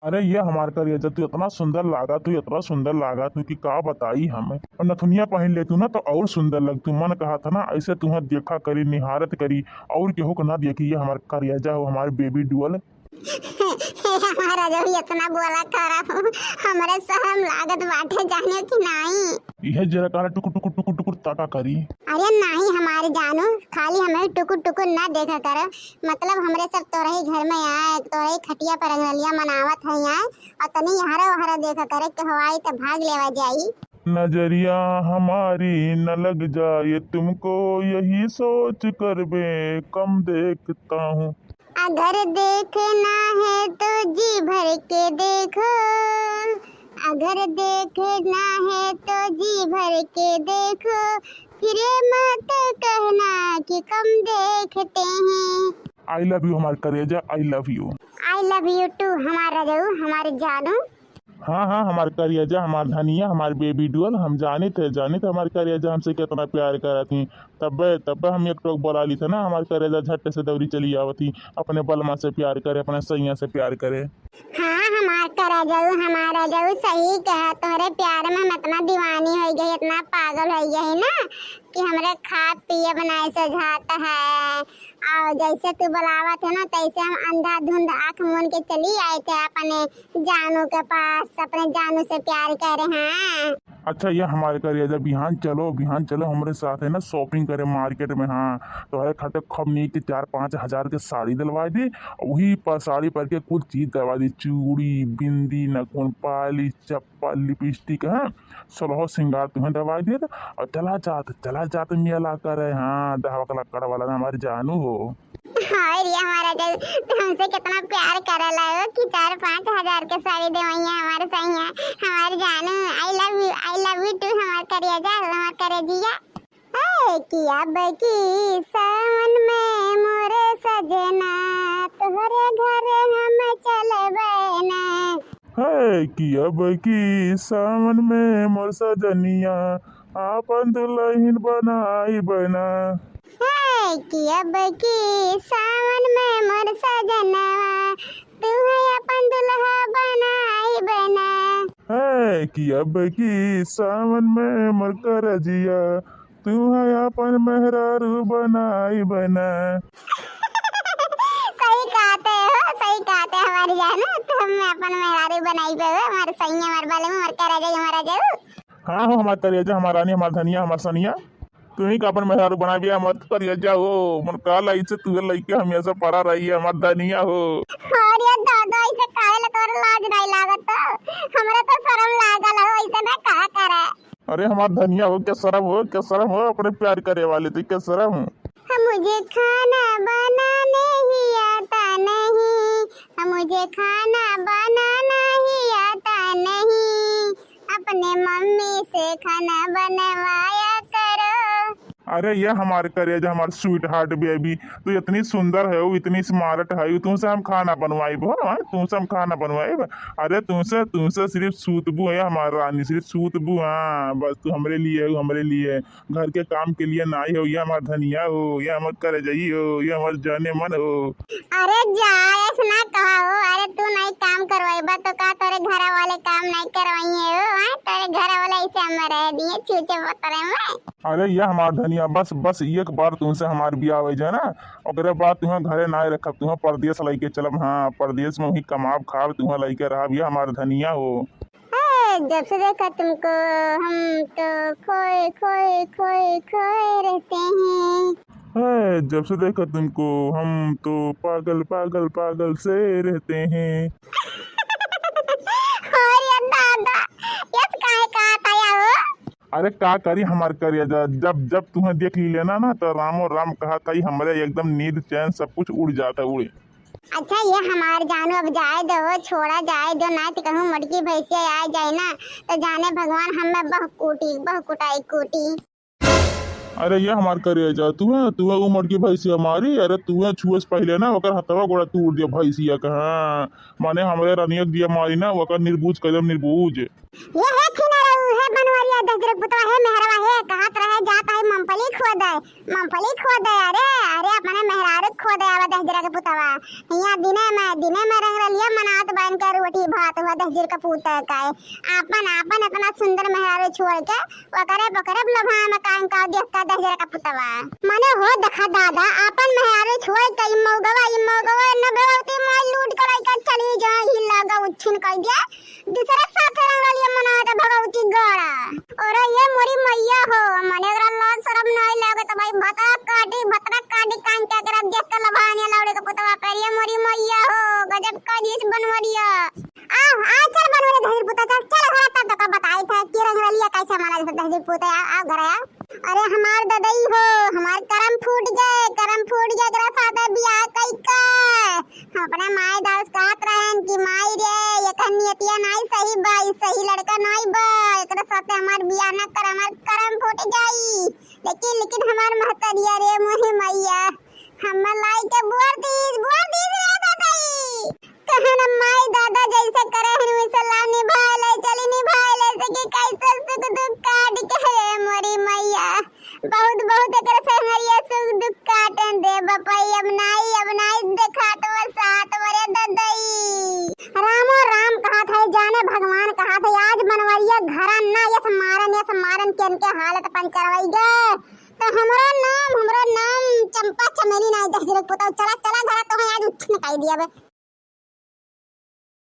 अरे ये हमार करिए तू इतना सुंदर लागा तू इतना सुंदर लागा तू कि का बताई हमें। और नथुनिया पहन ले तू ना तो और सुंदर लग तू। मन कहा था ना ऐसे तुम्हें देखा करी निहारत करी और केहू को ना देखी ये हमार करिया हो हमारे बेबी डुअल। हमारा जो इतना बोला करा हमरे शर्म लागत बाटे जाने की नहीं। यह जरा काला टुकुर टुकुर टुकुर टुकुर ताका करी। अरे नहीं हमारे जानू खाली हमें टुकुर टुकुर ना देखा कर। मतलब हमरे सब तोरही घर में आए तोरही खटिया पर रंगलिया मनावत है आए और तनी हरा हरा देखा करे के हवाई तो भाग लेवा जाई। नजरिया हमारी न लग जाए तुमको यही सोच कर बे कम देखता हूँ। अगर देखना है तो जी भर के देखो, अगर देखना है तो जी भर के देखो, फिर मत कहना कि कम देखते हैं। आई लव यू हमारे करेजा I love you. I love you too हमारा जाऊ हमारे जानू। हाँ हाँ हमारे करिएजा हमारे धनिया हमारे बेबी डुअल हम जाने थे हमारे करिएजा हमसे कितना प्यार करा थी। तब हम एक टोक बोला ली थे ना हमारे करिएजा झट से दौरी चली आवती अपने बलमा से प्यार करे अपने सैया से प्यार करे। हाँ हमारा जाऊ सही कहा तोहरे प्यार में हम इतना दीवानी हो गई इतना पागल हो गई ना कि हमरे खा पिए बनाए से जाता है। और जैसे तू बुलावा थे ना तैसे हम अंधाधुंध आँख मूंद के चली आए थे अपने जानू के पास अपने जानू से प्यार करे। हाँ अच्छा ये हमारे करिएजा बिहान चलो हमारे साथ है ना शॉपिंग करे मार्केट में। हाँ तुम्हारे खाते खमनी के 4-5 हजार के साड़ी दिलवा दी वही पर साड़ी पर के कुछ चीज दिलवा दी चूड़ी बिंदी नखून पालिश चप्पल लिपस्टिक है सोलह श्रृंगार तुम्हें दवा दिए और चला जाते मेला करे। हाँ दहवा कलक्कड़ वाला हमारे जानू हो। और ये हमारा जो हमसे कितना प्यार करला हो कि 4-5 हजार के साड़ी देवैया हमारे सैया हमारे जानू। आई लव यू टू हमार करिएजा हमार करेजिया। ए किया बकी सावन में मोरे सजना तोहरे घर हम चलबे ना। है कि अब की सावन में मोर सजनिया आपन दुल्हन बनाई बना। कि अब की सावन में मोर सजना तू है अपन दुल्हा बनाई बना। है कि अब की सावन में मोर करजिया तू है अपन मेहरारू बनाई बना। सही कहते हमारी जानो तुम अपन मेहरारू बनाई पे हमारे सैया हमारे बाले में मर कर हमारा जाऊ। हाँ हो हमारे करिएजा हमारा रानी हमारा धनिया हमारा सनिया तू ही का अपन मेहरारू बना दिया मत करिएजा हो मन का लाई से तू लइके हमेशा पड़ा रही है हमारा धनिया हो। और ये दादा ऐसे काहे ल तोर लाज नहीं लागत हमरा तो शर्म लागल हो ऐसे ना कहा करे। अरे हमारा धनिया हो क्या शर्म हो अपने प्यार करे वाले तो क्या शर्म हो। मुझे खाना बनाने ही आता नहीं, मुझे खाना बनाना ही आता नहीं, अपने मम्मी से खाना बनवाया करो। अरे ये हमारे करेजा हमारे स्वीट हार्ट बेबी तू इतनी सुंदर है इतनी स्मार्ट है तुमसे हम खाना बनवाई तुमसे हम खाना बनवाई। अरे तुमसे सिर्फ सूतबू है हमारा रानी सिर्फ सूतबू। हाँ बस तू हमारे लिए घर के काम के लिए ना ही हो ये हमारा धनिया हो ये हमारे करेजाई हो ये हमारे जाने मन हो। अरे जा ऐसा ना कहा हो। अरे तू नहीं काम करवाईबा तो का तेरे घर वाले काम नहीं करवाइए हो तेरे घर वाले ऐसे हम रह दिए छूचे पतरे में। अरे ये हमारा धनिया बस एक बार तुमसे हमार बियाह हो जाए ना ओकरे बाद तुम्हें घरे ना रखब तुम्हें परदेश लेके चलब। हाँ परदेश में वही कमाब खाब तुम्हें लेके रहब ये हमारा धनिया हो। जब से देखा तुमको हम तो खोए रहते हैं। है जब से देखा तुमको हम तो पागल से रहते हैं। और ये दादा ये काहे कहा था हो। अरे का करी हमार करिएजा जब तुम्हें देख ली लेना ना तो रामो राम कहा था हमारे एकदम नींद चैन सब कुछ उड़ जाता उड़े। अच्छा ये हमारे जानू अब जाए दो छोड़ा जाए दो ना तो कहूँ मटकी भैंसिया आ जाए ना तो जाने भगवान हमें बहु कुटाई। अरे ये हमार करिएजा तू उमर की भैंसिया मारी। अरे तू छुए से पहले ना ओकर हथवा गोड़ा तोड़ दिया भैंसिया का। हाँ माने हमारे रनियक दिया मारी ना ओकर निर्बूझ कदम निर्बूझ। ये है खिना है बनवा करिया दजरे पुतवा है मेहरवा है कहत रहे जात है मूंगफली खो दे अरे अपने मेहरारू खो दे आवा दजरे के पुतवा हिया दिने में रंग रलिया मनात बन कर रोटी भात हुआ दजरे का पुत का आपन इतना सुंदर मेहरारू छोड़ के वकरे लभा में कान का देख का दजरे का पुतवा मने हो देखा दादा अपन मेहरारू छोड़ के मौगवा न बेवती मोल लूट कर का चली जा ही लगा उछिन कर दिया दूसरा साथ रंग रलिया मनात भगवती गड़ा और ये मोरी मैया हो मने एकरा लाज शरम नहीं लागे तो भाई भतरा काटी कान के एकरा देख के लभाने लाउड़े के पुतवा पर ये मोरी मैया हो गजब का दिस बनवरिया आ चल बनवरे धीर पुता चल घर तक तो बताई था कि रंग रलिया कैसे माना धीर पुता आ घर आ अरे हमार ददई हो हमार करम फूट गए एकरा साथे बियाह कई का हम अपने माई दास कहत रहन कि माई रे एखन नियतिया नहीं सही लड़का नहीं बा एकरा साथे हमार बियाह न कर हमार करम फूट जाई लेकिन हमार महतरिया रे मोहे मैया हम लाई के बुआर दीज रे ददई कहन माई दादा जैसे करे हन वैसे ला निभाए ले से कि कैसे सुख दुख काट के रे मोरी मैया बहुत एकरा संगरिया सुख दुख काटन दे बपई अब नहीं देखा तो साथ मरे ददई रामो राम कहा था जाने भगवान कहा था आज बनवरिया घरा ना यस मारन के हालत पंचरवाई गे तो हमरो नाम चंपा चमेली नहीं दस पुता चला घर तो आज उठ न कह दिया बे।